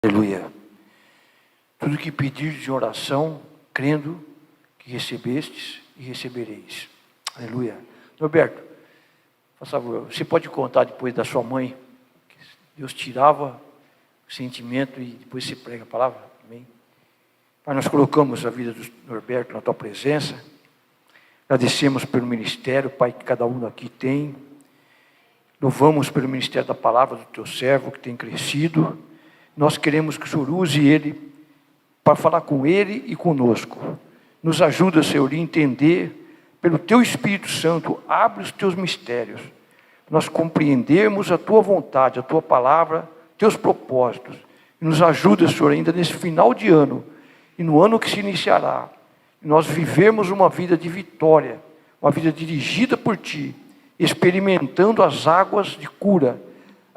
Aleluia. Tudo que pedir de oração, crendo que recebestes e recebereis. Aleluia. Roberto, por favor, você pode contar depois da sua mãe, que Deus tirava o sentimento e depois você prega a palavra? Amém? Pai, nós colocamos a vida do Norberto na tua presença. Agradecemos pelo ministério, Pai, que cada um aqui tem. Louvamos pelo ministério da palavra do teu servo, que tem crescido. Nós queremos que o Senhor use ele para falar com ele e conosco. Nos ajuda, Senhor, a entender, pelo teu Espírito Santo, abre os teus mistérios. Nós compreendermos a tua vontade, a tua palavra, teus propósitos. E nos ajuda, Senhor, ainda nesse final de ano, e no ano que se iniciará, nós vivermos uma vida de vitória, uma vida dirigida por ti, experimentando as águas de cura,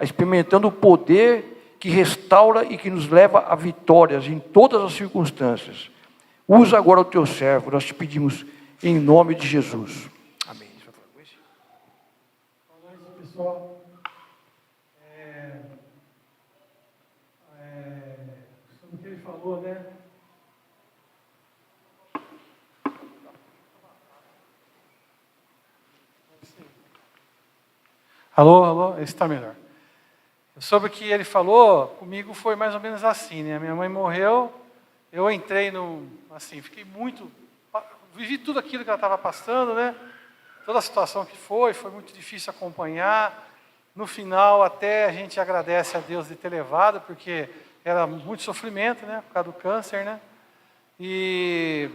experimentando o poder que restaura e que nos leva a vitórias em todas as circunstâncias. Usa agora o teu servo, nós te pedimos em nome de Jesus. Amém. Boa noite, pessoal. Sobre o que ele falou, né? Alô, esse está melhor. Sobre o que ele falou, comigo foi mais ou menos assim, né? Minha mãe morreu, eu entrei fiquei muito, vivi tudo aquilo que ela estava passando, né? Toda a situação que foi muito difícil acompanhar. No final, até a gente agradece a Deus de ter levado, porque era muito sofrimento, né? Por causa do câncer, né? E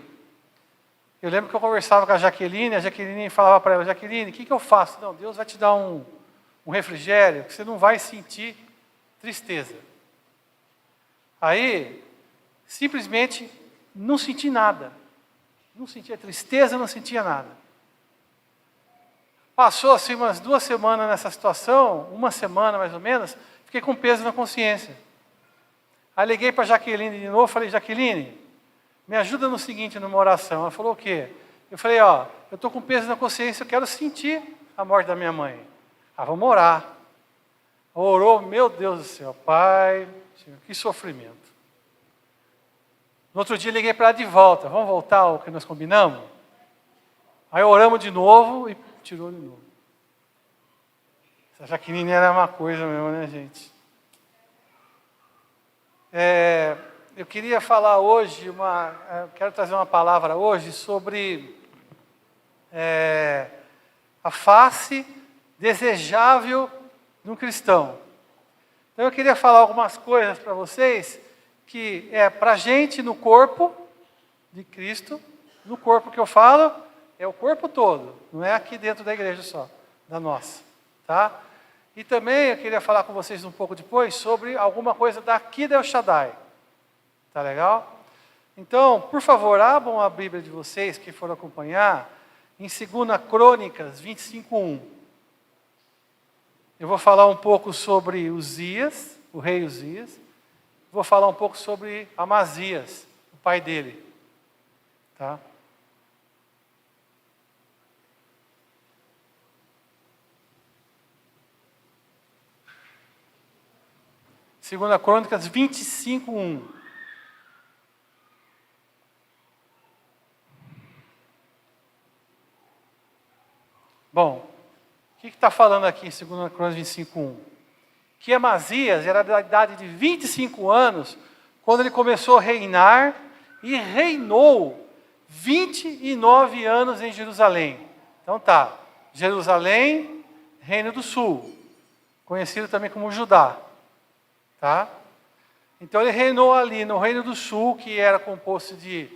eu lembro que eu conversava com a Jaqueline falava para ela: Jaqueline, o que eu faço? Não, Deus vai te dar um refrigério, que você não vai sentir tristeza. Aí, simplesmente, não senti nada. Não sentia tristeza, não sentia nada. Passou assim umas 2 semanas nessa situação, 1 semana mais ou menos, fiquei com peso na consciência. Aí liguei para a Jaqueline de novo, falei: Jaqueline, me ajuda no seguinte, numa oração. Ela falou: o quê? Eu falei: eu estou com peso na consciência, eu quero sentir a morte da minha mãe. Vamos orar. Orou, meu Deus do céu, Pai, que sofrimento. No outro dia liguei para ela de volta: vamos voltar ao que nós combinamos? Aí oramos de novo e tirou de novo. Essa Jaqueline era uma coisa mesmo, né, gente? Eu queria falar hoje, quero trazer uma palavra hoje sobre a face desejável de um cristão. Então eu queria falar algumas coisas para vocês, que é para a gente no corpo de Cristo. No corpo que eu falo, é o corpo todo, não é aqui dentro da igreja só, da nossa, tá? E também eu queria falar com vocês um pouco depois sobre alguma coisa daqui da El Shaddai. Tá legal? Então, por favor, abram a Bíblia de vocês, que foram acompanhar, em 2 Crônicas 25:1. Eu vou falar um pouco sobre Uzias, o rei Uzias. Vou falar um pouco sobre Amazias, o pai dele. Tá? Segunda Crônicas 25:1. Bom, o que está falando aqui em 2 Crônicas 25:1? Que Amazias era da idade de 25 anos, quando ele começou a reinar, e reinou 29 anos em Jerusalém. Então tá, Jerusalém, Reino do Sul, conhecido também como Judá. Tá? Então ele reinou ali no Reino do Sul, que era composto de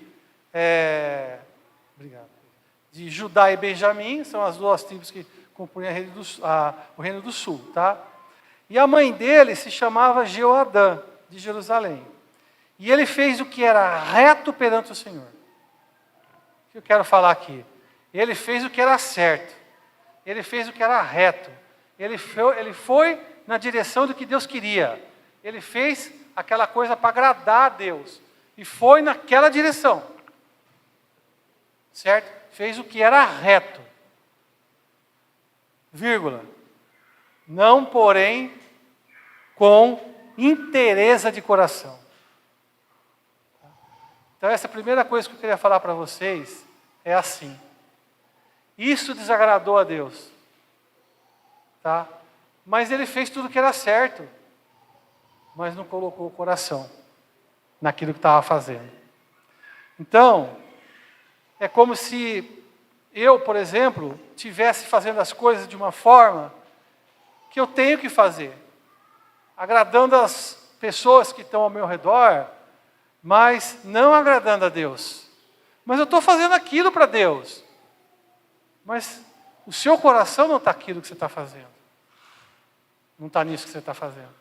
Judá e Benjamim, são as 2 tribos que compunham o Reino do Sul, tá? E a mãe dele se chamava Jeoadã, de Jerusalém. E ele fez o que era reto perante o Senhor. O que eu quero falar aqui? Ele fez o que era certo. Ele fez o que era reto. Ele foi na direção do que Deus queria. Ele fez aquela coisa para agradar a Deus. E foi naquela direção. Certo? Fez o que era reto. Vírgula. Não, porém, com inteireza de coração. Então essa é a primeira coisa que eu queria falar para vocês, é assim. Isso desagradou a Deus. Tá? Mas ele fez tudo que era certo, mas não colocou o coração naquilo que estava fazendo. Então, é como se eu, por exemplo, estivesse fazendo as coisas de uma forma que eu tenho que fazer, agradando as pessoas que estão ao meu redor, mas não agradando a Deus. Mas eu estou fazendo aquilo para Deus, mas o seu coração não está aquilo que você está fazendo. Não está nisso que você está fazendo.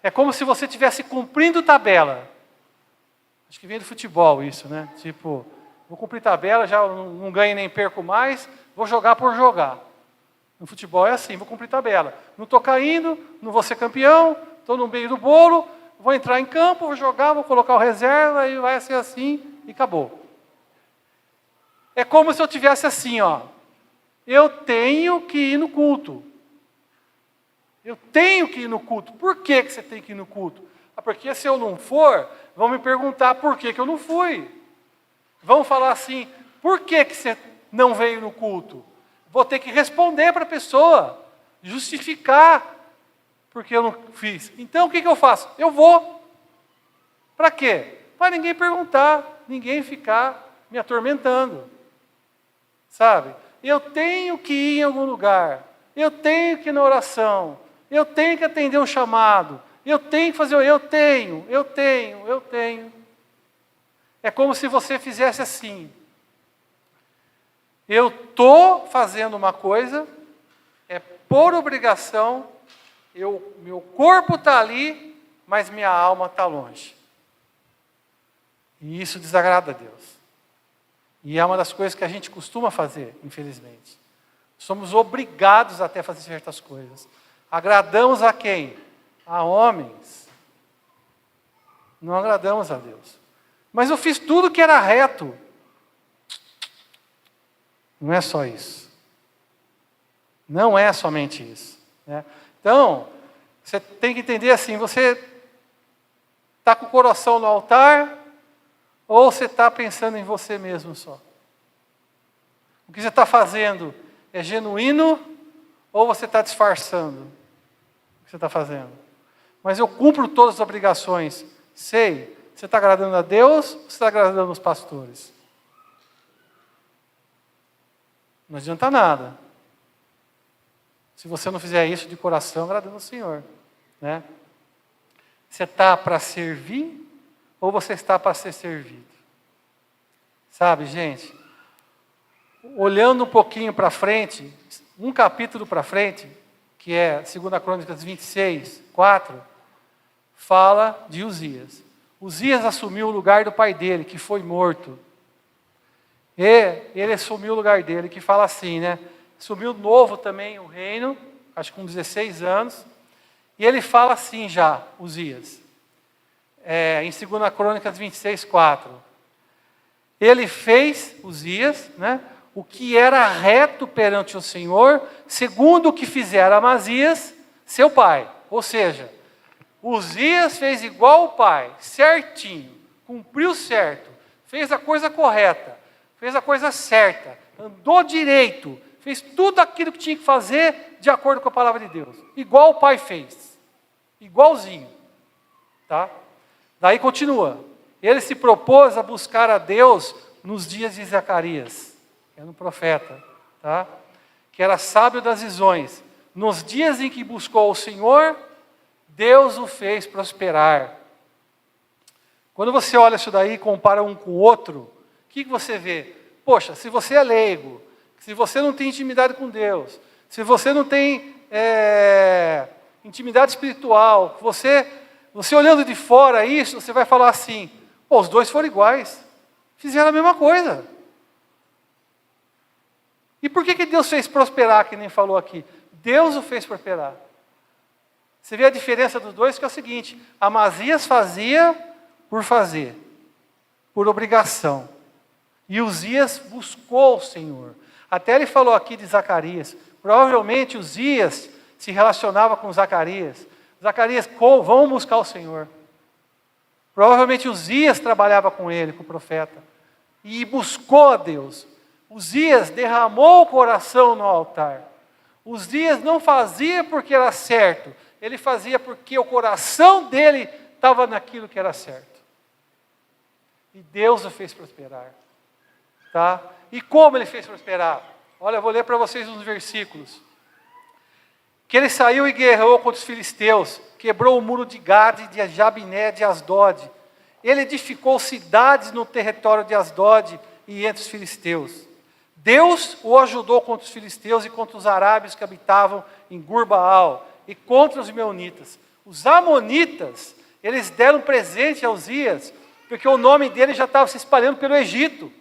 É como se você estivesse cumprindo tabela. Acho que vem do futebol isso, né? Tipo, vou cumprir tabela, já não ganho nem perco mais, vou jogar por jogar. No futebol é assim, vou cumprir tabela. Não estou caindo, não vou ser campeão, estou no meio do bolo, vou entrar em campo, vou jogar, vou colocar o reserva e vai ser assim e acabou. É como se eu tivesse assim, ó. Eu tenho que ir no culto. Eu tenho que ir no culto. Por que você tem que ir no culto? Porque se eu não for, vão me perguntar por que eu não fui. Vão falar assim, por que você não veio no culto? Vou ter que responder para a pessoa, justificar porque eu não fiz. Então o que eu faço? Eu vou. Para quê? Para ninguém perguntar, ninguém ficar me atormentando. Sabe? Eu tenho que ir em algum lugar. Eu tenho que ir na oração. Eu tenho que atender um chamado. Eu tenho que fazer, eu tenho. É como se você fizesse assim. Eu estou fazendo uma coisa, é por obrigação, meu corpo está ali, mas minha alma está longe. E isso desagrada a Deus. E é uma das coisas que a gente costuma fazer, infelizmente. Somos obrigados até a fazer certas coisas. Agradamos a quem? A homens. Não agradamos a Deus. Mas eu fiz tudo que era reto. Não é só isso. Não é somente isso. Né? Então, você tem que entender assim, você está com o coração no altar ou você está pensando em você mesmo só? O que você está fazendo é genuíno ou você está disfarçando o que você está fazendo? Mas eu cumpro todas as obrigações. Sei, você está agradando a Deus ou você está agradando os pastores? Não adianta nada. Se você não fizer isso de coração, agradando ao Senhor. Né? Você está para servir ou você está para ser servido? Sabe, gente? Olhando um pouquinho para frente, um capítulo para frente, que é 2 Crônicas 26, 4, fala de Uzias. Uzias assumiu o lugar do pai dele, que foi morto. E ele assumiu o lugar dele, que fala assim, né? Assumiu novo também o reino, acho que com 16 anos. E ele fala assim já, Uzias, em 2 Crônicas 26, 4. Ele fez, Uzias, né, o que era reto perante o Senhor, segundo o que fizera Amazias, seu pai. Ou seja, Uzias fez igual o pai, certinho, cumpriu certo, fez a coisa correta, fez a coisa certa, andou direito, fez tudo aquilo que tinha que fazer de acordo com a palavra de Deus. Igual o pai fez. Igualzinho. Tá? Daí continua. Ele se propôs a buscar a Deus nos dias de Zacarias, que era um profeta, tá? Que era sábio das visões. Nos dias em que buscou o Senhor, Deus o fez prosperar. Quando você olha isso daí e compara um com o outro, o que você vê? Poxa, se você é leigo, se você não tem intimidade com Deus, se você não tem intimidade espiritual, você olhando de fora isso, você vai falar assim, pô, os dois foram iguais, fizeram a mesma coisa. E por que Deus fez prosperar, que nem falou aqui? Deus o fez prosperar. Você vê a diferença dos dois, que é o seguinte, Amazias fazia por fazer, por obrigação. E Uzias buscou o Senhor. Até ele falou aqui de Zacarias. Provavelmente Uzias se relacionava com Zacarias. Zacarias, vão buscar o Senhor. Provavelmente Uzias trabalhava com ele, com o profeta, e buscou a Deus. Uzias derramou o coração no altar. Uzias não fazia porque era certo, ele fazia porque o coração dele estava naquilo que era certo. E Deus o fez prosperar. Tá? E como ele fez prosperar? Olha, eu vou ler para vocês uns versículos. Que ele saiu e guerreou contra os filisteus, quebrou o muro de Gade, de Jabiné, de Asdod. Ele edificou cidades no território de Asdod e entre os filisteus. Deus o ajudou contra os filisteus e contra os arábios que habitavam em Gurbaal e contra os meunitas. Os amonitas, eles deram presente a Uzias, porque o nome dele já estava se espalhando pelo Egito.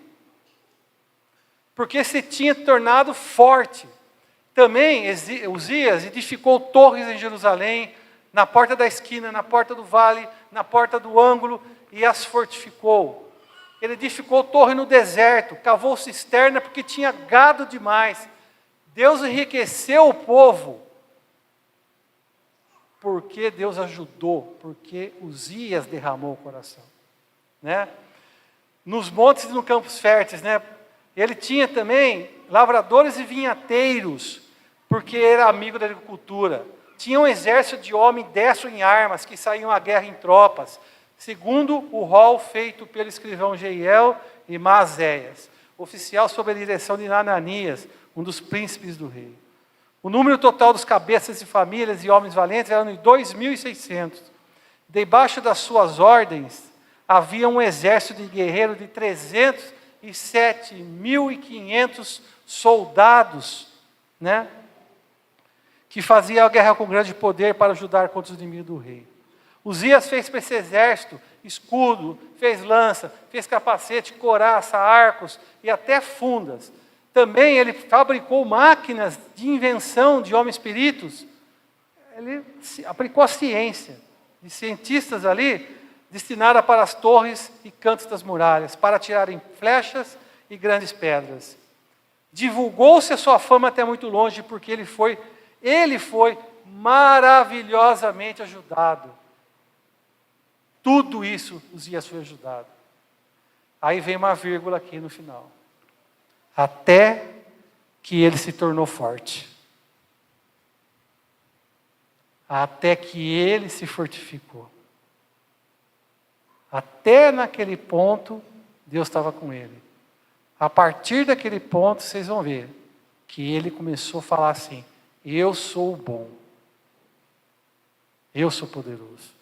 Porque se tinha tornado forte. Também Uzias edificou torres em Jerusalém, na porta da esquina, na porta do vale, na porta do ângulo, e as fortificou. Ele edificou torre no deserto, cavou cisterna porque tinha gado demais. Deus enriqueceu o povo. Porque Deus ajudou, porque Uzias derramou o coração. Né? Nos montes e nos campos férteis, né? Ele tinha também lavradores e vinhateiros, porque era amigo da agricultura. Tinha um exército de homens destro em armas, que saíam à guerra em tropas, segundo o rol feito pelo escrivão Jeiel e Maazéias, oficial sob a direção de Ananias, um dos príncipes do rei. O número total dos cabeças de famílias e homens valentes era de 2.600. Debaixo das suas ordens, havia um exército de guerreiros de 307.500 soldados, né? Que fazia a guerra com grande poder para ajudar contra os inimigos do rei. Uzias fez para esse exército escudo, fez lança, fez capacete, couraça, arcos e até fundas. Também ele fabricou máquinas de invenção de homens peritos. Ele aplicou a ciência de cientistas ali, destinada para as torres e cantos das muralhas, para atirarem flechas e grandes pedras. Divulgou-se a sua fama até muito longe, porque ele foi maravilhosamente ajudado. Tudo isso Uzias foi ajudado. Aí vem uma vírgula aqui no final. Até que ele se tornou forte. Até que ele se fortificou. Até naquele ponto, Deus estava com ele. A partir daquele ponto, vocês vão ver que ele começou a falar assim: eu sou o bom. Eu sou poderoso.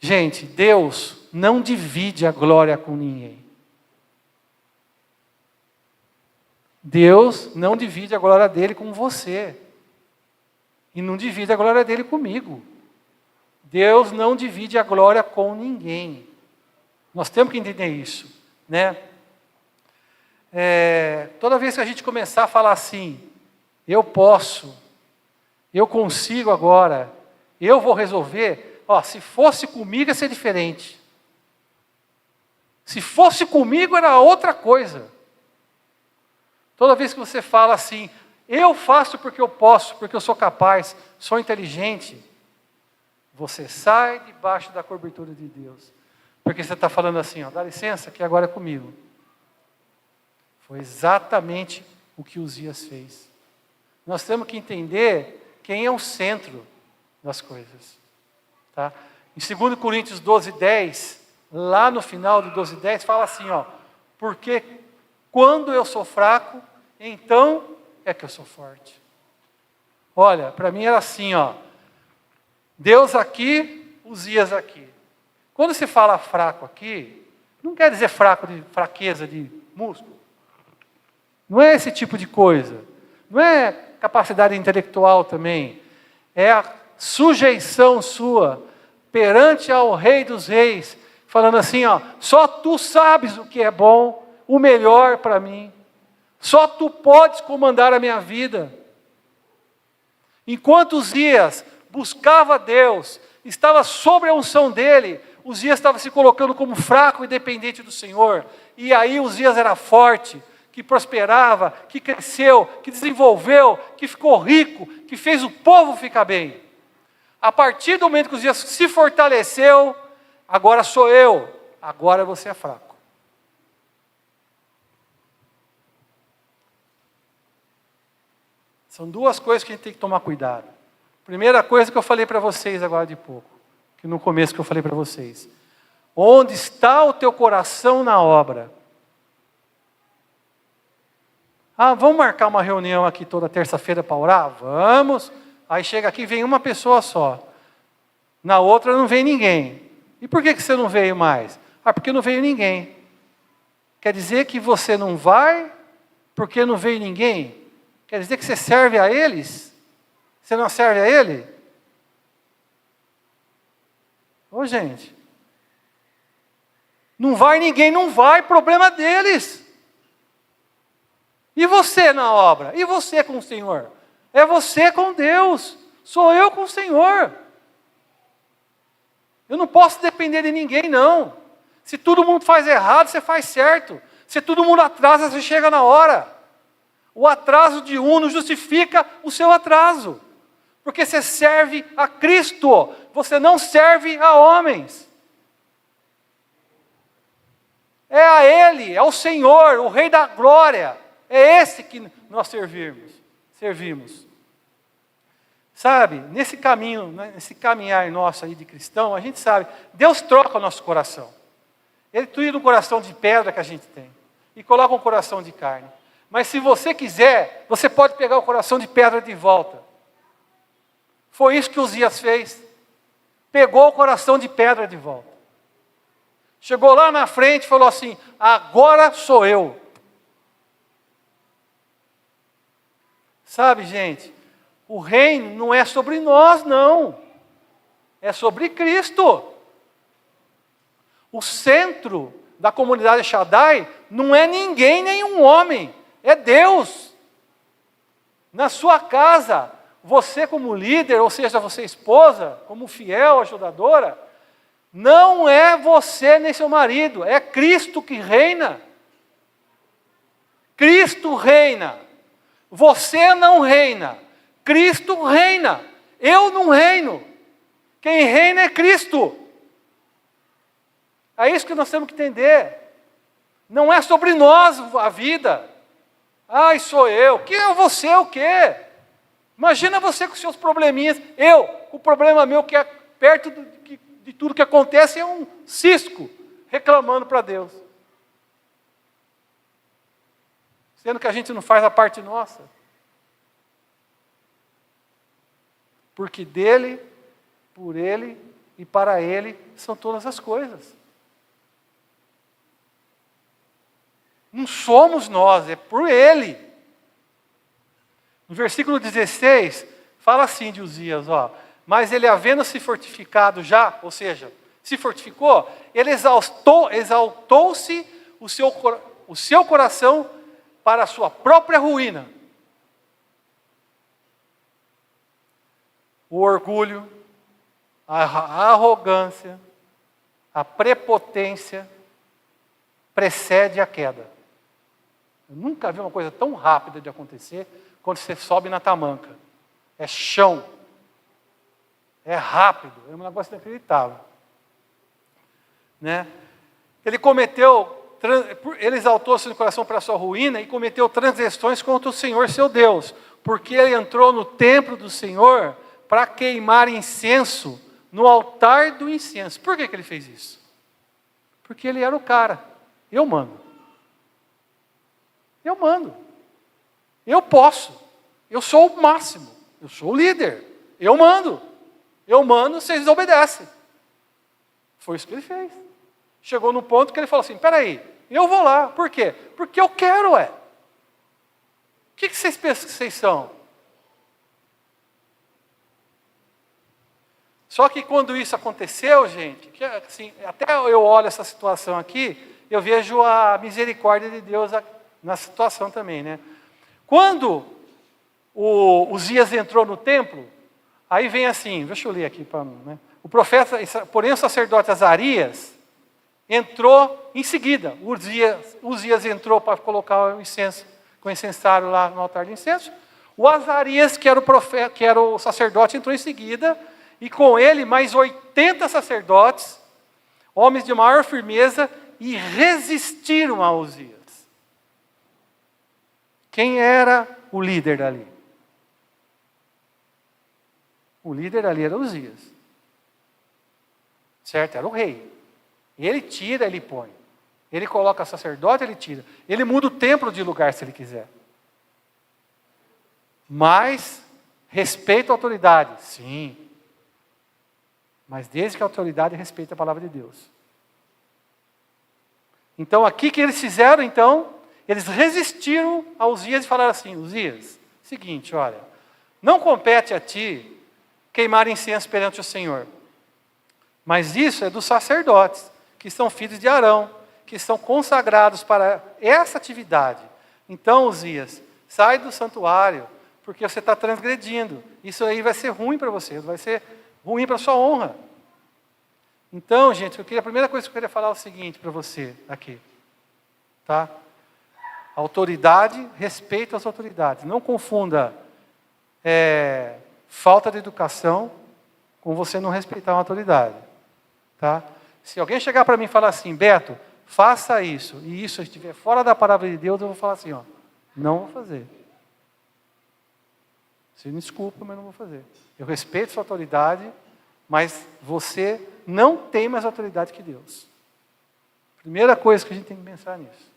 Gente, Deus não divide a glória com ninguém. Deus não divide a glória dele com você. E não divide a glória dele comigo. Deus não divide a glória com ninguém. Nós temos que entender isso, né? Toda vez que a gente começar a falar assim, eu posso, eu consigo agora, eu vou resolver, se fosse comigo ia ser diferente. Se fosse comigo era outra coisa. Toda vez que você fala assim, eu faço porque eu posso, porque eu sou capaz, sou inteligente, você sai debaixo da cobertura de Deus. Porque você está falando assim, dá licença que agora é comigo. Foi exatamente o que Uzias fez. Nós temos que entender quem é o centro das coisas. Tá? Em 2 Coríntios 12:10, lá no final do 12:10, fala assim, porque quando eu sou fraco, então é que eu sou forte. Olha, para mim era assim, Deus aqui, Uzias aqui. Quando se fala fraco aqui, não quer dizer fraco de fraqueza de músculo. Não é esse tipo de coisa. Não é capacidade intelectual também. É a sujeição sua perante ao Rei dos Reis, falando assim, só tu sabes o que é bom, o melhor para mim. Só tu podes comandar a minha vida. Enquanto Uzias buscava Deus, estava sobre a unção dele, Uzias estava se colocando como fraco e dependente do Senhor. E aí Uzias era forte, que prosperava, que cresceu, que desenvolveu, que ficou rico, que fez o povo ficar bem. A partir do momento que Uzias se fortaleceu, agora sou eu, agora você é fraco. São duas coisas que a gente tem que tomar cuidado. Primeira coisa que eu falei para vocês agora de pouco, que no começo que eu falei para vocês. Onde está o teu coração na obra? Ah, vamos marcar uma reunião aqui toda terça-feira para orar? Vamos. Aí chega aqui e vem uma pessoa só. Na outra não vem ninguém. E por que você não veio mais? Ah, porque não veio ninguém. Quer dizer que você não vai porque não veio ninguém? Quer dizer que você serve a eles? Você não serve a ele? Ô gente, não vai ninguém, não vai, problema deles. E você na obra? E você com o Senhor? É você com Deus, sou eu com o Senhor. Eu não posso depender de ninguém, não. Se todo mundo faz errado, você faz certo. Se todo mundo atrasa, você chega na hora. O atraso de um não justifica o seu atraso. Porque você serve a Cristo, você não serve a homens. É a Ele, é o Senhor, o Rei da Glória. É esse que nós servimos. Sabe, nesse caminho, nesse caminhar nosso aí de cristão, a gente sabe, Deus troca o nosso coração. Ele tira o coração de pedra que a gente tem e coloca um coração de carne. Mas se você quiser, você pode pegar o coração de pedra de volta. Foi isso que Uzias fez. Pegou o coração de pedra de volta. Chegou lá na frente e falou assim, agora sou eu. Sabe, gente, o reino não é sobre nós, não. É sobre Cristo. O centro da comunidade Shaddai não é ninguém, nenhum homem. É Deus. Na sua casa, você como líder, ou seja, você esposa, como fiel, ajudadora, não é você nem seu marido, é Cristo que reina. Cristo reina. Você não reina. Cristo reina. Eu não reino. Quem reina é Cristo. É isso que nós temos que entender. Não é sobre nós a vida. Ai, sou eu. Que é você o quê? Imagina você com seus probleminhas. Eu, o problema meu que é perto de tudo que acontece é um cisco reclamando para Deus. Sendo que a gente não faz a parte nossa. Porque dele, por ele e para ele são todas as coisas. Não somos nós, é por ele. No versículo 16, fala assim de Uzias, mas ele havendo se fortificado já, ou seja, se fortificou, ele exaltou-se o seu coração para a sua própria ruína. O orgulho, a arrogância, a prepotência precede a queda. Eu nunca vi uma coisa tão rápida de acontecer quando você sobe na tamanca. É chão. É rápido. É um negócio inacreditável. Né? Ele exaltou-se no coração para a sua ruína e cometeu transgressões contra o Senhor seu Deus, porque ele entrou no templo do Senhor para queimar incenso no altar do incenso. Por que ele fez isso? Porque ele era o cara. Eu mando. Eu mando. Eu posso. Eu sou o máximo. Eu sou o líder. Eu mando. Eu mando, vocês obedecem. Foi isso que ele fez. Chegou no ponto que ele falou assim, peraí, eu vou lá. Por quê? Porque eu quero, O que vocês pensam que vocês são? Só que quando isso aconteceu, gente, que, assim, até eu olho essa situação aqui, eu vejo a misericórdia de Deus na situação também, né? Quando o Uzias entrou no templo, aí vem assim, deixa eu ler aqui, né? O profeta, porém o sacerdote Azarias, entrou em seguida. Uzias entrou para colocar o incenso, com o incensário lá no altar de incenso. O Azarias, que era o profeta, que era o sacerdote, entrou em seguida e com ele mais 80 sacerdotes, homens de maior firmeza, e resistiram a Uzias. Quem era o líder dali? O líder ali era Uzias. Certo? Era o rei. Ele tira, ele põe. Ele coloca sacerdote, ele tira. Ele muda o templo de lugar se ele quiser. Mas, respeita a autoridade. Sim. Mas desde que a autoridade respeite a palavra de Deus. Então, aqui que eles fizeram, então, eles resistiram a Uzias e falaram assim: Uzias, seguinte, olha, não compete a ti queimar incenso perante o Senhor. Mas isso é dos sacerdotes, que são filhos de Arão, que são consagrados para essa atividade. Então, Uzias, sai do santuário, porque você está transgredindo. Isso aí vai ser ruim para você, vai ser ruim para a sua honra. Então, gente, a primeira coisa que eu queria falar é o seguinte para você aqui. Tá? Autoridade, respeito às autoridades. Não confunda falta de educação com você não respeitar uma autoridade. Tá? Se alguém chegar para mim e falar assim, Beto, faça isso, e isso estiver fora da palavra de Deus, eu vou falar assim, ó, não vou fazer. Você me desculpa, mas não vou fazer. Eu respeito sua autoridade, mas você não tem mais autoridade que Deus. Primeira coisa que a gente tem que pensar nisso.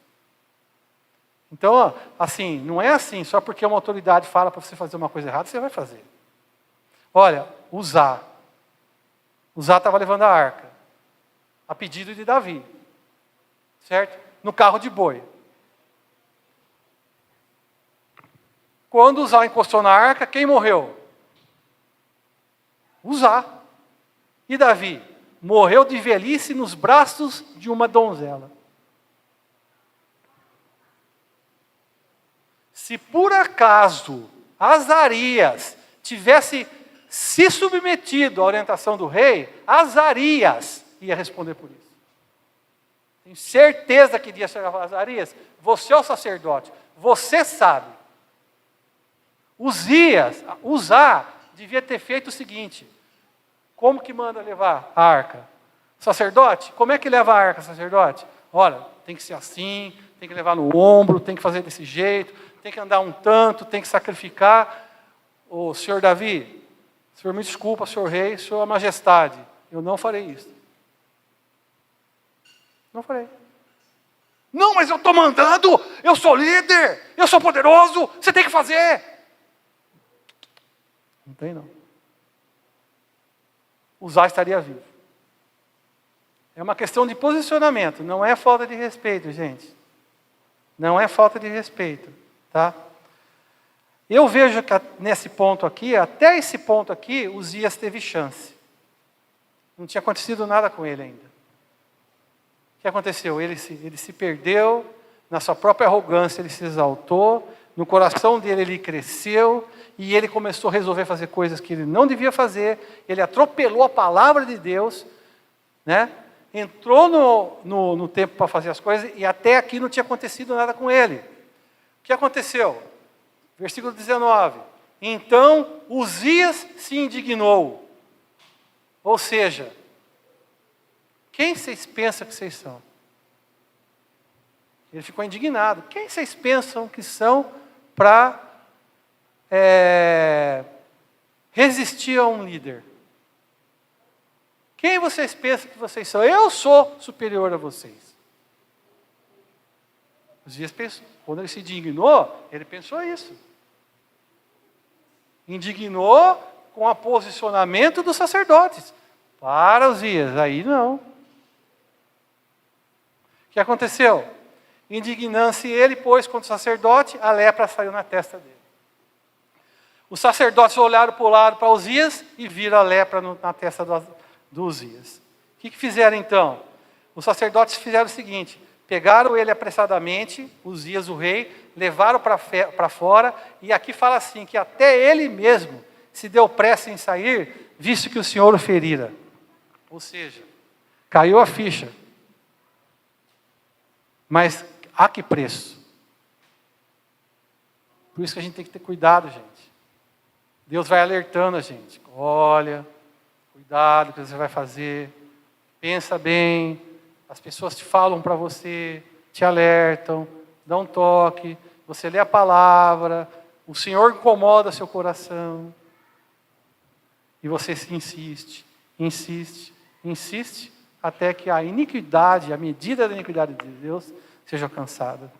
Então, ó, assim, não é assim, só porque uma autoridade fala para você fazer uma coisa errada, você vai fazer. Olha, Uzá estava levando a arca, a pedido de Davi, certo? No carro de boi. Quando Uzá encostou na arca, quem morreu? Uzá. E Davi? Morreu de velhice nos braços de uma donzela. Se por acaso Azarias tivesse se submetido à orientação do rei, Azarias ia responder por isso. Tenho certeza que iria chegar e falar, Azarias, você é o sacerdote, você sabe. Uzá devia ter feito o seguinte, como que manda levar a arca? Sacerdote, como é que leva a arca, sacerdote? Olha, tem que ser assim, tem que levar no ombro, tem que fazer desse jeito, tem que andar um tanto, tem que sacrificar. Ô, senhor Davi, senhor me desculpa, senhor rei, sua majestade, eu não farei isso. Não farei. Não, mas eu estou mandando, eu sou líder, eu sou poderoso, você tem que fazer. Não tem não. Uzá estaria vivo. É uma questão de posicionamento, não é falta de respeito, gente. Não é falta de respeito, tá? Eu vejo que nesse ponto aqui, até esse ponto aqui, Uzias teve chance. Não tinha acontecido nada com ele ainda. O que aconteceu? Ele se perdeu, na sua própria arrogância ele se exaltou, no coração dele ele cresceu, e ele começou a resolver fazer coisas que ele não devia fazer, ele atropelou a palavra de Deus, né? Entrou no tempo para fazer as coisas, e até aqui não tinha acontecido nada com ele. O que aconteceu? Versículo 19. Então Uzias se indignou. Ou seja, quem vocês pensam que vocês são? Ele ficou indignado. Quem vocês pensam que são para resistir a um líder? Quem vocês pensam que vocês são? Eu sou superior a vocês. Uzias pensou, quando ele se indignou, ele pensou isso. Indignou com o posicionamento dos sacerdotes. Para, Uzias, aí não. O que aconteceu? Indignando-se ele, pois, contra o sacerdote, a lepra saiu na testa dele. Os sacerdotes olharam para o lado para Uzias e viram a lepra na testa do Uzias. O que fizeram então? Os sacerdotes fizeram o seguinte, pegaram ele apressadamente, Uzias o rei, levaram para fora, e aqui fala assim, que até ele mesmo se deu pressa em sair, visto que o Senhor o ferira. Ou seja, caiu a ficha. Mas a que preço? Por isso que a gente tem que ter cuidado, gente. Deus vai alertando a gente. Olha, Cuidado com o que você vai fazer. Pensa bem. As pessoas te falam para você, te alertam, dão um toque. Você lê a palavra. O Senhor incomoda seu coração. E você insiste, insiste, insiste, até que a iniquidade, a medida da iniquidade de Deus, seja alcançada.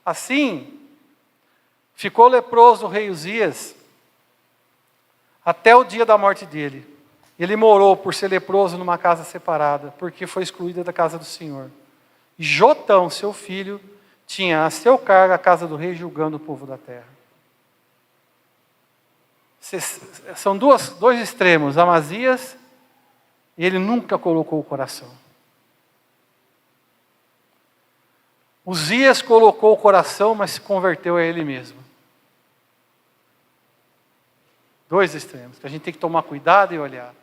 Assim, ficou leproso o rei Uzias até o dia da morte dele. Ele morou por ser leproso numa casa separada, porque foi excluído da casa do Senhor. E Jotão, seu filho, tinha a seu cargo a casa do rei, julgando o povo da terra. São dois extremos. Amazias, ele nunca colocou o coração. Uzias colocou o coração, mas se converteu a ele mesmo. Dois extremos, que a gente tem que tomar cuidado e olhar.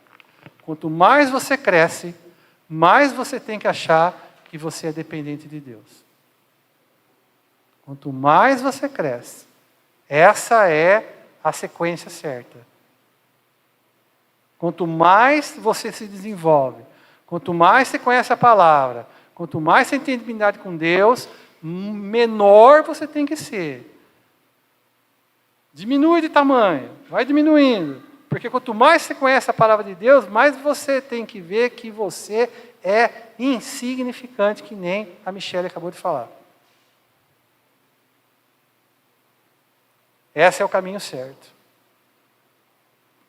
Quanto mais você cresce, mais você tem que achar que você é dependente de Deus. Quanto mais você cresce, essa é a sequência certa. Quanto mais você se desenvolve, quanto mais você conhece a palavra, quanto mais você tem intimidade com Deus, menor você tem que ser. Diminui de tamanho, vai diminuindo. Porque quanto mais você conhece a palavra de Deus, mais você tem que ver que você é insignificante, que nem a Michelle acabou de falar. Esse é o caminho certo.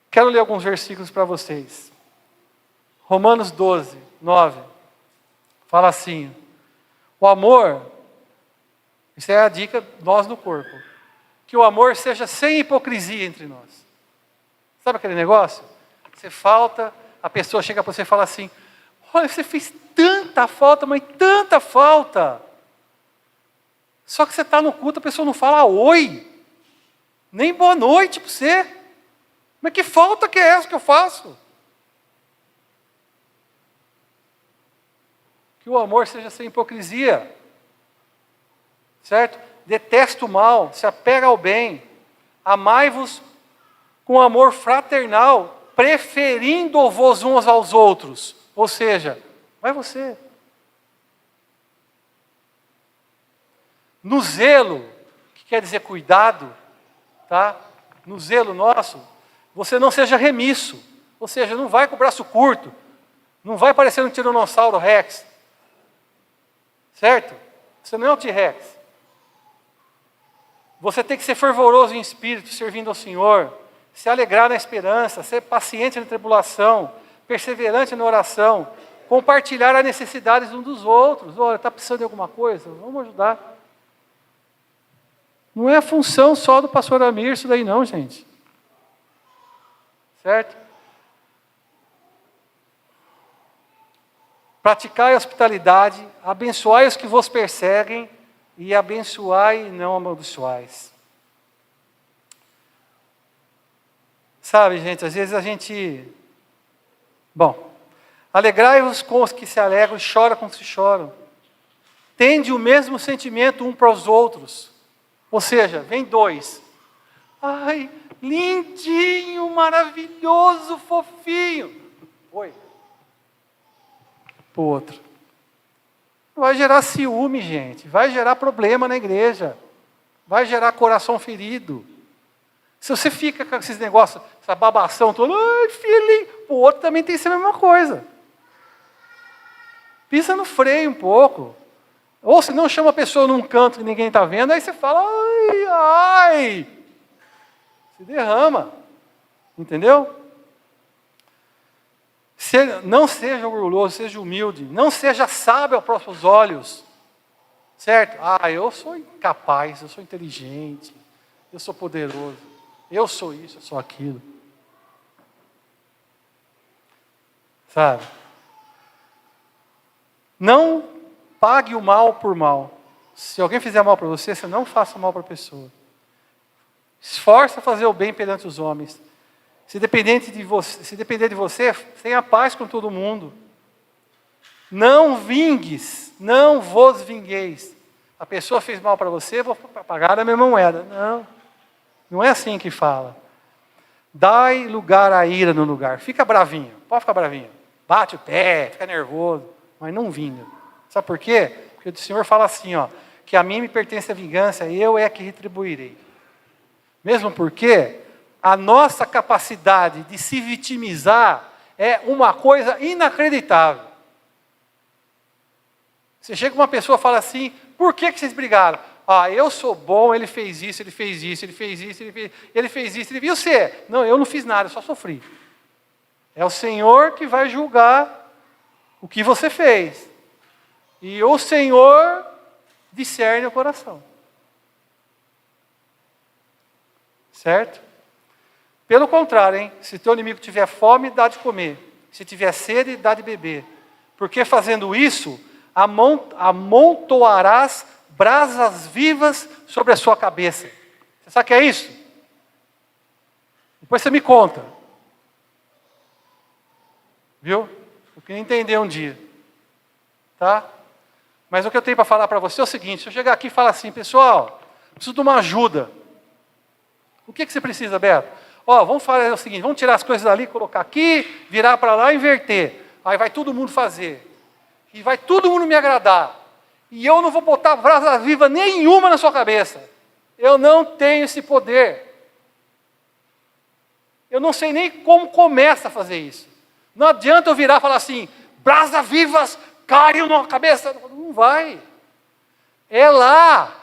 Quero ler alguns versículos para vocês. Romanos 12, 9. Fala assim: o amor, isso é a dica, nós no corpo, que o amor seja sem hipocrisia entre nós. Sabe aquele negócio? Você falta, a pessoa chega para você e fala assim: olha, você fez tanta falta, mas tanta falta. Só que você está no culto, a pessoa não fala oi, nem boa noite para você. Mas que falta que é essa que eu faço? Que o amor seja sem hipocrisia. Certo? Detesta o mal, se apega ao bem. Amai-vos com amor fraternal, preferindo-vos uns aos outros. Ou seja, vai você. No zelo, que quer dizer cuidado, tá? No zelo nosso, você não seja remisso. Ou seja, não vai com o braço curto. Não vai parecendo um tiranossauro rex. Certo? Você não é um T-rex. Você tem que ser fervoroso em espírito, servindo ao Senhor. Se alegrar na esperança, ser paciente na tribulação, perseverante na oração, compartilhar as necessidades uns dos outros. Olha, está precisando de alguma coisa? Vamos ajudar. Não é a função só do pastor Amir isso daí não, gente. Certo? Praticai a hospitalidade, abençoai os que vos perseguem, e abençoai e não amaldiçoais. Sabe, gente, às vezes a gente... Bom, alegrai-vos com os que se alegram e chora com os que choram. Tende o mesmo sentimento um para os outros. Ou seja, vem dois. Ai, lindinho, maravilhoso, fofinho. Oi. O outro. Vai gerar ciúme, gente. Vai gerar problema na igreja. Vai gerar coração ferido. Se você fica com esses negócios, essa babação toda, ai, filhinho, o outro também tem essa mesma coisa. Pisa no freio um pouco. Ou se não, chama a pessoa num canto que ninguém está vendo, aí você fala, ai, ai. Se derrama. Entendeu? Não seja orgulhoso, seja humilde. Não seja sábio aos próprios olhos. Certo? Ah, eu sou incapaz, eu sou inteligente, eu sou poderoso. Eu sou isso, eu sou aquilo. Sabe? Não pague o mal por mal. Se alguém fizer mal para você, você não faça mal para a pessoa. Esforça a fazer o bem perante os homens. Se depender de você, tenha paz com todo mundo. Não vingues, não vos vingueis. A pessoa fez mal para você, vou pagar a mesma moeda. Não, não é assim que fala. Dai lugar à ira no lugar. Fica bravinho. pode ficar bravinho. Bate o pé, fica nervoso, mas não vinga. Sabe por quê? Porque o Senhor fala assim, ó, que a mim me pertence a vingança, eu é que retribuirei. Mesmo porque a nossa capacidade de se vitimizar é uma coisa inacreditável. Você chega com uma pessoa e fala assim, por que vocês brigaram? Ah, eu sou bom, ele fez isso, ele fez isso, ele fez isso, ele fez isso. E você? Não, eu não fiz nada, eu só sofri. É o Senhor que vai julgar o que você fez. E o Senhor discerne o coração. Certo? Pelo contrário, hein? Se teu inimigo tiver fome, dá de comer. Se tiver sede, dá de beber. Porque fazendo isso, amontoarás brasas vivas sobre a sua cabeça. Você sabe o que é isso? Depois você me conta. Viu? Eu queria entender um dia. Tá? Mas o que eu tenho para falar para você é o seguinte, se eu chegar aqui e falar assim, pessoal, preciso de uma ajuda. O que você precisa, Beto? Ó, vamos fazer o seguinte, vamos tirar as coisas dali, colocar aqui, virar para lá e inverter. Aí vai todo mundo fazer. E vai todo mundo me agradar. E eu não vou botar brasa viva nenhuma na sua cabeça. Eu não tenho esse poder. Eu não sei nem como começa a fazer isso. Não adianta eu virar e falar assim, brasas vivas caiam na cabeça. Não vai. É lá.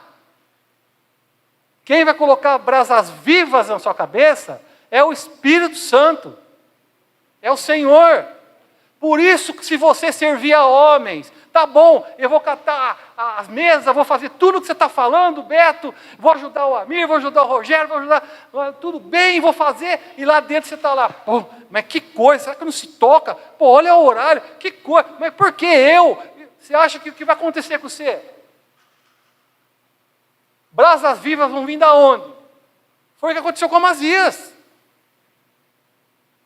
Quem vai colocar brasas vivas na sua cabeça é o Espírito Santo. É o Senhor. Por isso que se você servir a homens, tá bom, eu vou catar as mesas, vou fazer tudo o que você está falando, Beto, vou ajudar o Amir, vou ajudar o Rogério, vou ajudar, tudo bem, vou fazer, e lá dentro você está lá, pô, mas que coisa, será que não se toca? Pô, olha o horário, que coisa, mas por que eu? Você acha que o que vai acontecer com você? Brasas vivas vão vir da onde? Foi o que aconteceu com Amazias.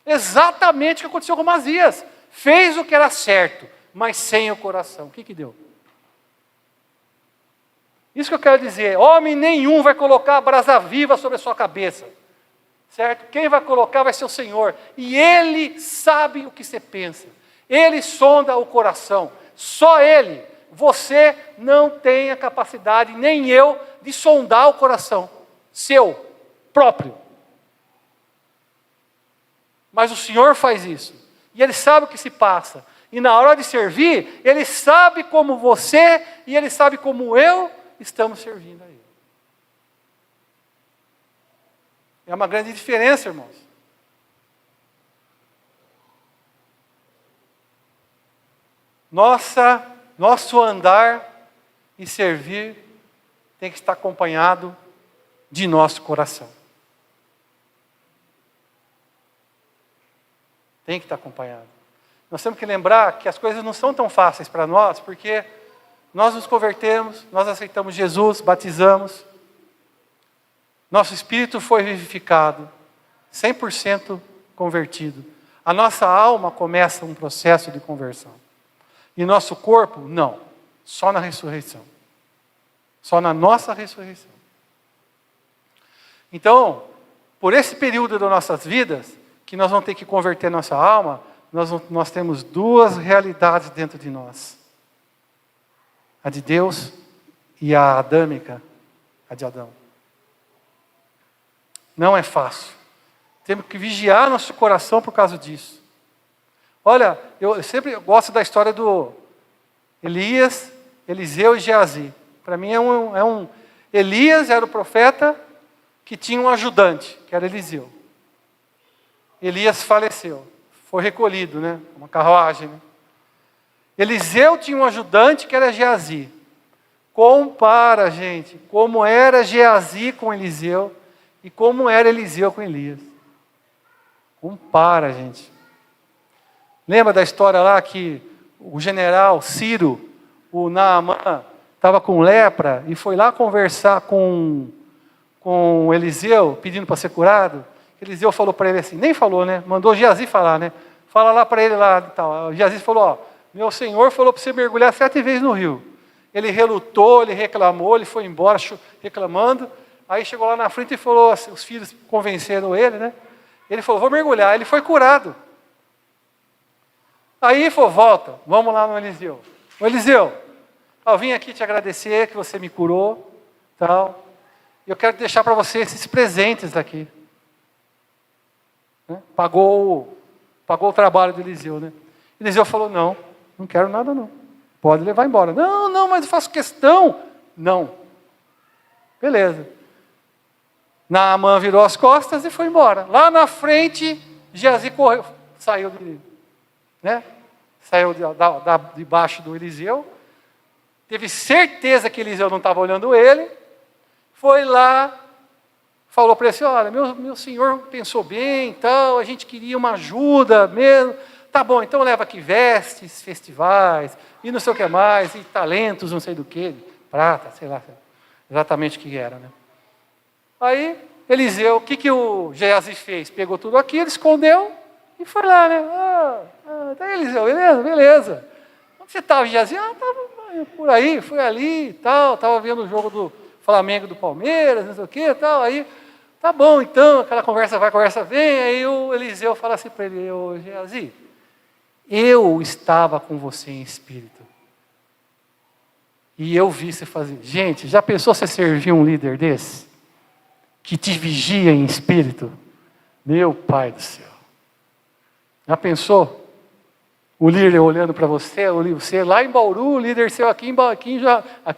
Exatamente o que aconteceu com Amazias. Fez o que era certo, mas sem o coração. O que deu? Isso que eu quero dizer. Homem nenhum vai colocar a brasa viva sobre a sua cabeça. Certo? Quem vai colocar vai ser o Senhor. E Ele sabe o que você pensa. Ele sonda o coração. Só Ele. Você não tem a capacidade, nem eu, de sondar o coração. Seu, próprio. Mas o Senhor faz isso. E Ele sabe o que se passa. E na hora de servir, Ele sabe como você e Ele sabe como eu estamos servindo a Ele. É uma grande diferença, irmãos. Nosso andar e servir tem que estar acompanhado de nosso coração. Tem que estar acompanhado. Nós temos que lembrar que as coisas não são tão fáceis para nós, porque nós nos convertemos, nós aceitamos Jesus, batizamos, nosso espírito foi vivificado, 100% convertido. A nossa alma começa um processo de conversão. E nosso corpo, não. Só na ressurreição. Só na nossa ressurreição. Então, por esse período das nossas vidas, que nós vamos ter que converter nossa alma, nós temos duas realidades dentro de nós. A de Deus e a adâmica, a de Adão. Não é fácil. Temos que vigiar nosso coração por causa disso. Olha, eu sempre gosto da história do Elias, Eliseu e Geazi. Para mim Elias era o profeta que tinha um ajudante, que era Eliseu. Elias faleceu, foi recolhido, né? Uma carruagem, né? Eliseu tinha um ajudante que era Geazi. Compara, gente, como era Geazi com Eliseu e como era Eliseu com Elias. Compara, gente. Lembra da história lá que o general Ciro, o Naamã, estava com lepra e foi lá conversar com Eliseu, pedindo para ser curado? Eliseu falou para ele assim, nem falou, né? Mandou Geazi falar, né? Fala lá para ele lá e tal. Geazi falou, ó, meu senhor falou para você mergulhar 7 vezes no rio. Ele relutou, ele reclamou, ele foi embora reclamando. Aí chegou lá na frente e falou, os filhos convenceram ele, né? Ele falou, vou mergulhar. Ele foi curado. Aí falou, volta, vamos lá no Eliseu. Ô Eliseu, eu vim aqui te agradecer que você me curou, tal. E eu quero deixar para você esses presentes aqui. Né? Pagou o trabalho do Eliseu, né? Eliseu falou, não quero nada não. Pode levar embora. Não, mas eu faço questão. Não. Beleza. Naamã virou as costas e foi embora. Lá na frente, Geazi correu, saiu debaixo do Eliseu, teve certeza que Eliseu não estava olhando ele, foi lá, falou para ele assim, olha, meu senhor pensou bem, então, a gente queria uma ajuda mesmo, tá bom, então leva aqui vestes, festivais, e não sei o que mais, e talentos, não sei do que, prata, sei lá, exatamente o que era, né? Aí, Eliseu, o que o Geazi fez? Pegou tudo aquilo, escondeu, e foi lá, né? Tá Eliseu, beleza. Onde você estava, Geazi? Estava por aí, fui ali e tal, estava vendo o jogo do Flamengo do Palmeiras, não sei o que e tal. Aí, tá bom, então, aquela conversa vai, conversa vem. Aí o Eliseu fala assim para ele, ô Geazi, eu estava com você em espírito. E eu vi você fazer. Gente, já pensou você servir um líder desse? Que te vigia em espírito? Meu Pai do céu. Já pensou? O líder olhando para você, você lá em Bauru, o líder seu aqui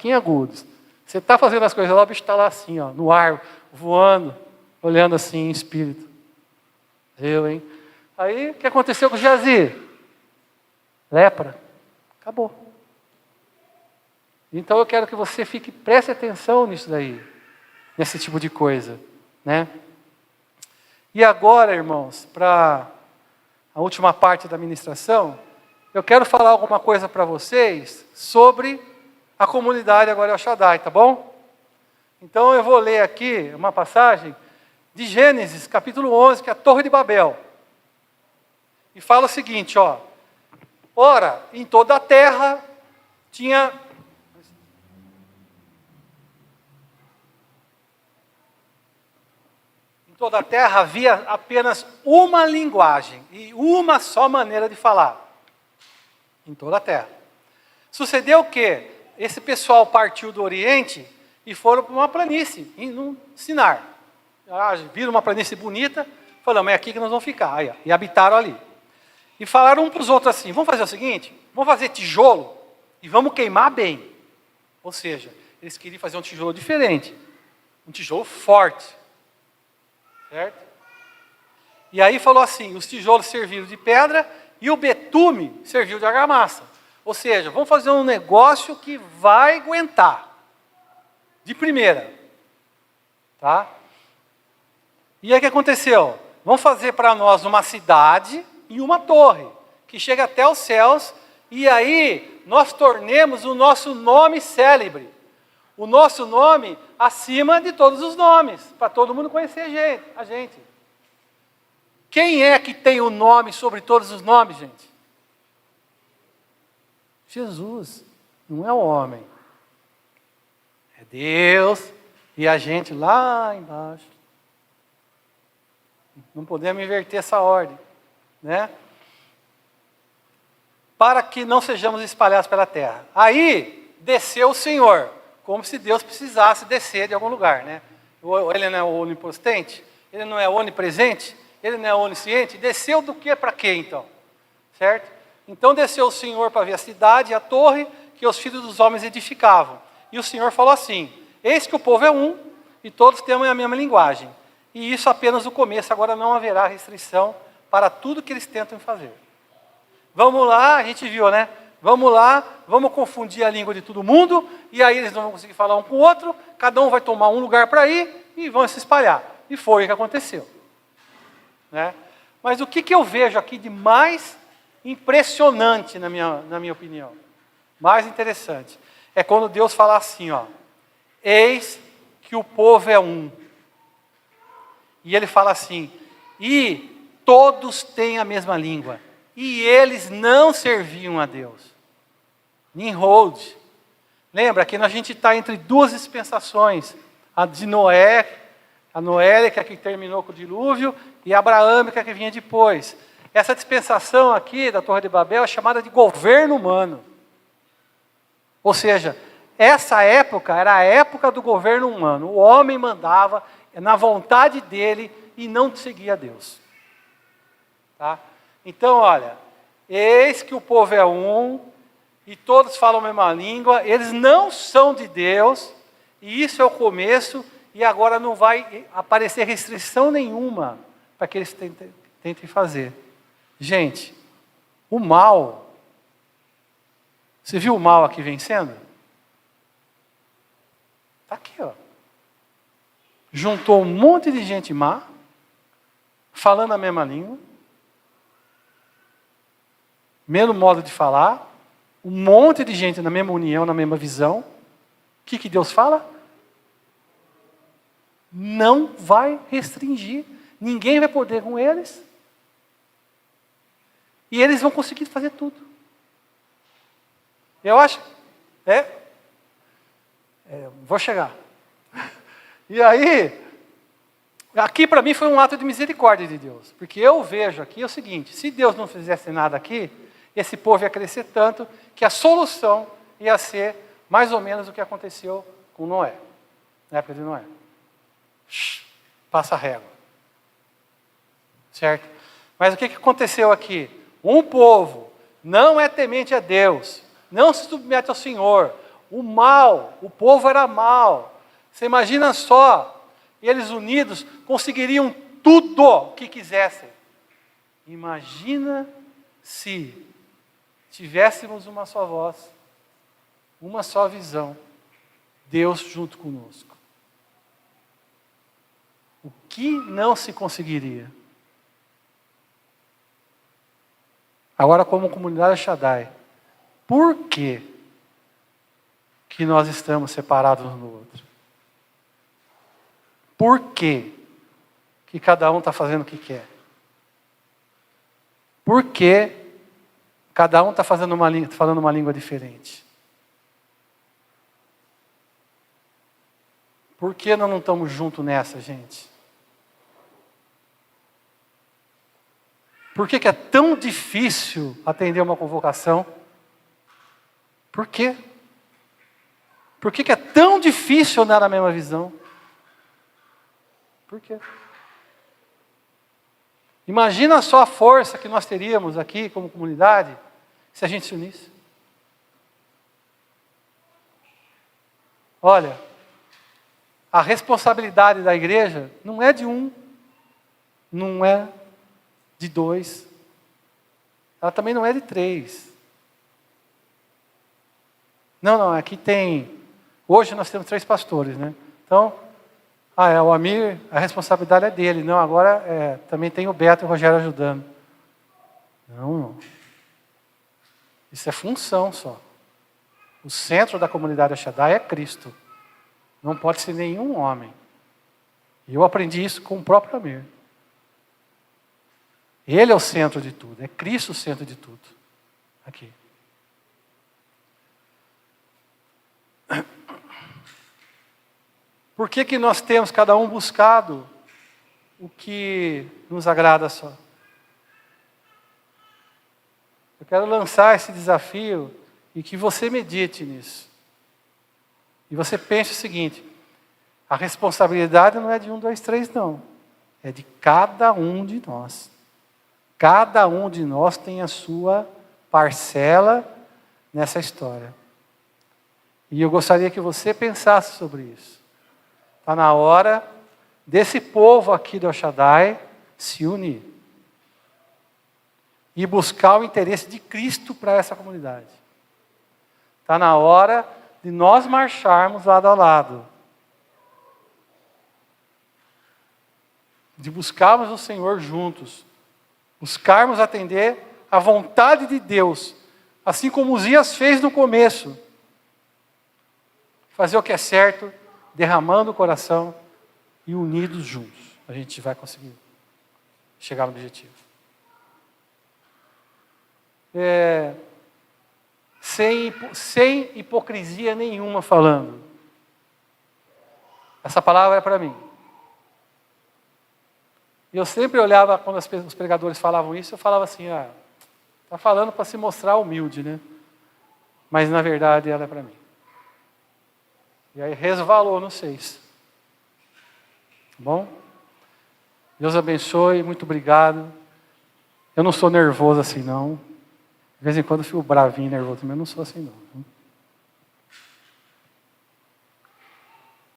em Agudos. Você está fazendo as coisas lá, o bicho está lá assim, ó, no ar, voando, olhando assim em espírito. Hein? Aí, o que aconteceu com Geazi? Lepra. Acabou. Então eu quero que você preste atenção nisso daí, nesse tipo de coisa, né? E agora, irmãos, para a última parte da ministração, eu quero falar alguma coisa para vocês sobre a comunidade agora El Shaddai, tá bom? Então eu vou ler aqui uma passagem de Gênesis, capítulo 11, que é a Torre de Babel. E fala o seguinte, ó. Ora, em toda a terra tinha... Em toda a terra havia apenas uma linguagem e uma só maneira de falar. Em toda a terra. Sucedeu que esse pessoal partiu do Oriente e foram para uma planície, no Sinar. Viram uma planície bonita, falaram, é aqui que nós vamos ficar. Aí, e habitaram ali. E falaram um para os outros assim, vamos fazer o seguinte, vamos fazer tijolo e vamos queimar bem. Ou seja, eles queriam fazer um tijolo diferente, um tijolo forte. Certo? E aí falou assim, os tijolos serviram de pedra e o betume serviu de argamassa. Ou seja, vamos fazer um negócio que vai aguentar. De primeira. Tá? E aí o que aconteceu? Vamos fazer para nós uma cidade e uma torre, que chega até os céus, e aí nós tornemos o nosso nome célebre. O nosso nome acima de todos os nomes, para todo mundo conhecer a gente. Quem é que tem o nome sobre todos os nomes, gente? Jesus, não é o homem. É Deus e a gente lá embaixo. Não podemos inverter essa ordem, né? Para que não sejamos espalhados pela terra. Aí, desceu o Senhor, como se Deus precisasse descer de algum lugar, né? Ele não é onipotente? Ele não é onipresente? Ele não é onisciente? Desceu do que para quê, então? Certo? Então desceu o Senhor para ver a cidade e a torre que os filhos dos homens edificavam. E o Senhor falou assim, eis que o povo é um, e todos têm a mesma linguagem. E isso apenas o começo, agora não haverá restrição para tudo que eles tentam fazer. Vamos lá, a gente viu, né? Vamos lá, vamos confundir a língua de todo mundo, e aí eles não vão conseguir falar um com o outro, cada um vai tomar um lugar para ir, e vão se espalhar. E foi o que aconteceu. Né? Mas o que eu vejo aqui de mais impressionante, na minha opinião, mais interessante, é quando Deus fala assim, ó, eis que o povo é um. E ele fala assim, e todos têm a mesma língua, e eles não serviam a Deus. Nimrod. Lembra que a gente está entre duas dispensações, a de Noé, a noélica que terminou com o dilúvio, e a abraâmica que vinha depois. Essa dispensação aqui da Torre de Babel é chamada de governo humano. Ou seja, essa época era a época do governo humano. O homem mandava na vontade dele e não seguia Deus. Tá? Então, olha, eis que o povo é um e todos falam a mesma língua, eles não são de Deus, e isso é o começo, e agora não vai aparecer restrição nenhuma para que eles tentem fazer. Gente, o mal, você viu o mal aqui vencendo? Está aqui, ó. Juntou um monte de gente má, falando a mesma língua, mesmo modo de falar, um monte de gente na mesma união, na mesma visão. O que Deus fala? Não vai restringir, ninguém vai poder com eles. E eles vão conseguir fazer tudo. Eu acho, vou chegar. E aí, aqui para mim foi um ato de misericórdia de Deus. Porque eu vejo aqui o seguinte, se Deus não fizesse nada aqui, esse povo ia crescer tanto que a solução ia ser mais ou menos o que aconteceu com Noé. Na época de Noé. Passa a régua. Certo? Mas o que aconteceu aqui? Um povo não é temente a Deus, não se submete ao Senhor. O mal, o povo era mal. Você imagina só, eles unidos conseguiriam tudo o que quisessem. Imagina se tivéssemos uma só voz, uma só visão, Deus junto conosco. O que não se conseguiria? Agora, como comunidade Shaddai, por que nós estamos separados um do outro? Por que cada um está fazendo o que quer? Por que cada um está falando uma língua diferente? Por que nós não estamos juntos nessa, gente? Por que é tão difícil atender uma convocação? Por quê? Por que é tão difícil andar na mesma visão? Por quê? Imagina só a força que nós teríamos aqui como comunidade se a gente se unisse. Olha, a responsabilidade da igreja não é de um, não é de dois, ela também não é de três. Não, aqui tem, hoje nós temos 3 pastores, né? Então, o Amir, a responsabilidade é dele. Não, agora também tem o Beto e o Rogério ajudando. Não. Isso é função só. O centro da comunidade Shaddai é Cristo. Não pode ser nenhum homem. E eu aprendi isso com o próprio Amir. Ele é o centro de tudo. É Cristo o centro de tudo. Aqui. Por que nós temos cada um buscado o que nos agrada só? Eu quero lançar esse desafio e que você medite nisso. E você pense o seguinte, a responsabilidade não é de 1, 2, 3, não. É de cada um de nós. Cada um de nós tem a sua parcela nessa história. E eu gostaria que você pensasse sobre isso. Está na hora desse povo aqui do El Shaddai se unir. E buscar o interesse de Cristo para essa comunidade. Está na hora de nós marcharmos lado a lado. De buscarmos o Senhor juntos. Buscarmos atender a vontade de Deus. Assim como Uzias fez no começo. Fazer o que é certo, derramando o coração e unidos juntos. A gente vai conseguir chegar no objetivo. Sem hipocrisia nenhuma falando. Essa palavra é para mim. E eu sempre olhava, quando os pregadores falavam isso, eu falava assim, está falando para se mostrar humilde, né? Mas na verdade ela é para mim. E aí resvalou no 6. Tá bom? Deus abençoe, muito obrigado. Eu não sou nervoso assim não. De vez em quando eu fico bravinho, nervoso, mas eu não sou assim não.